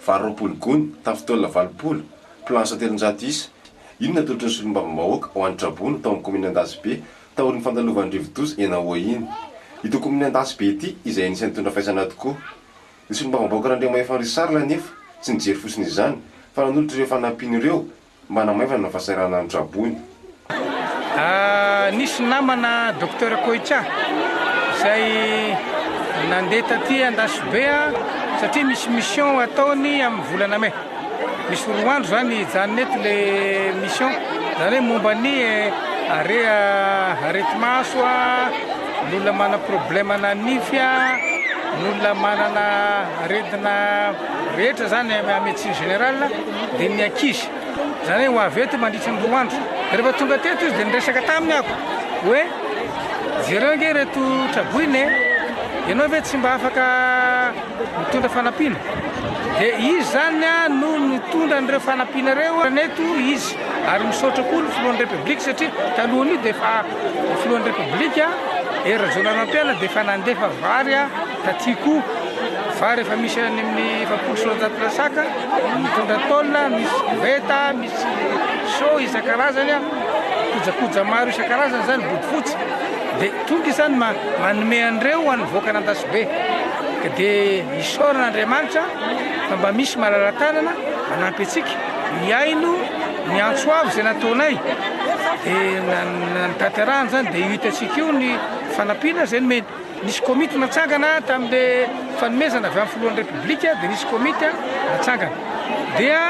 varoapolo gony tafitolona valopolo planche telonjato isa ino natolotry ny solombavam-bahoaka ho any Trabony tao amin'ny commune Andasibe taorin'ny fandalovan'ny Rivotoza Enahoa iny. Ito commune Andasibe ity izay anisan'ny tondra fahaizana tokoa. Ny solombavam-bahoaka Randriamahefanry nefa tsy nijery fosiny izany fa nanolotra ireo fanampiany ireo mba hanamaivana ny fahasairana any Trabony. Nisy namana docteur Koitra izay nandeha taty Andasibe satria misy mission ataony amin'ny volana Mai. Misy roa andro zany hijanony eto le mission zany hoe momba ny areti-maso n'olona mana problème na nify n'olona manana aretina rehetra zany amin'ny médecine générale dia ny ankizy zany hoe ho avy eto mandritra ny roa andro. Rehefa tonga teto izy dia niresaka taminy ako hoe jereo nge reto Traboiny ianao ve tsy mba afaka mitondra fanampiana. Dia izy zany no nitondra an'ireo fanampiana reo neto izy ary misaotra koa ny filohan'ny république satria talohany dia efa filohan'ny république rajonaram-piana dia efa nandefa vary taty koa vary efa misy any amin'ny 700 lasaka mitondra tôlina misy koveta misy so isan-karazany kojakoja maro isan-karazany zany body fotsy dia tonga izany manome an'ireo an'ny voaka n'Andasibe dia isaorana Andriamanitra fa mba misy malala-tanana manampy antsika miaino ny antsoavo izay nataonay dia nitaterahana zany dia hitantsika io ny fanampiana zay nomeny. Nisy komity natsangana tamin'le fanomezana avy amin'ny filohan'ny république dia nisy komity natsangana dia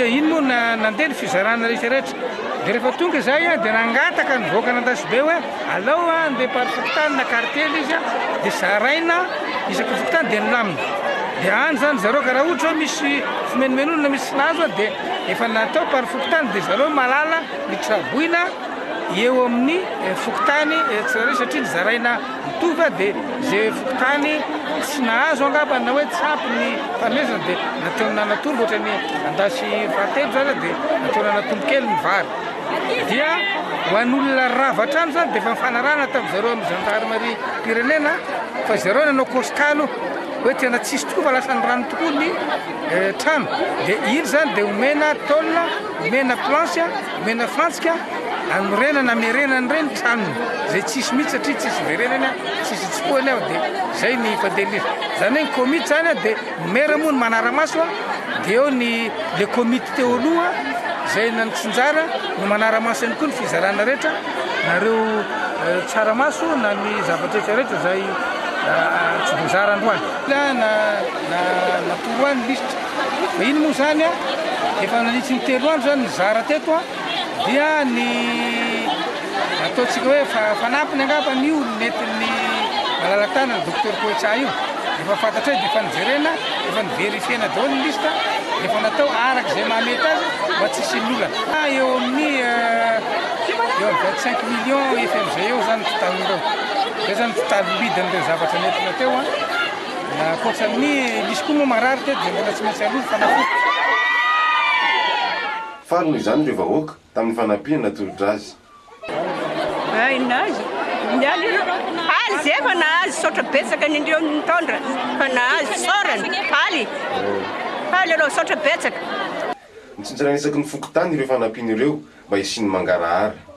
ino moa nandeha ny fizarana rehetrarehetra dia rehefa tonga izay dia nangataka ny voaka n'Andasibe hoe alao andeha parifokotany na kartely izy dia zaraina isaka fokotany dia nilamina dia any zany zareo ka raha ohatra hoe misy fimenomenolona misy tsy nahazo dia efa natao parifokotany dia zareo malala ny Traboina eo amin'ny fokotany tsirairay satria nizaraina mitovy dia zay fokotany tsy nahazo angamba na hoe tsampy ny fanomezana dia nataony nanatombo ohatra ny andasy fahatelo zany dia nataony nanatombo kely ny vary dia ho an'olona ravatra any zany dia efa mifanarana tamin'ny zareo amin'ny gendarmerie pirenena fa zareo nanao kosikalo hoe tena tsisy tokoa fa lasa ny rano tokoa ny trano dia iny zany dia omena tôlina omena planche omena fantsika anorenana merenany reny tranony zay tsisy mihitsy satria tsisy verenany tsisy tsokoany dia zay ny fandelisa zany hoe ny komity zany dia mera moa ny manara-maso dia eo le komity teo aloha zay nanitsinjara no manara-maso ihany koa ny fizarana rehetra nareo tsaramaso na ny zavatra rehetra zay tsy voazara androany natoroany lisitra fa iny moa zany efa nanitsy ny telo andro zany nizara teto dia ny ataontsika hoe fanampiny angamba ny io netin'ny malala-tanana docteur Koitra io efa fantatra dia efa nijerena efa niverifiena daholo ny lista efa natao arak'izay mahamety azy mba tsy sin'olana eo amin'ny 25 millions efam'izay eo zany totalindreo zay zany totalibidin'ireo zavatra netina teo ankoatra amin'ny misy koa moa marary teto dia mbola tsy maintsy aloha fanafody. Farony izany ireo vahoaka tamin'ny fanampiana natolotra azy. Nahazo azy efa nahazo saotra betsaka ny indreo nitondra fa nahazo sorany haly aloha saotra betsaka. Nitsinjaranisaka ny fokotany ireo fanampiana ireo mba hisiny mangarahara.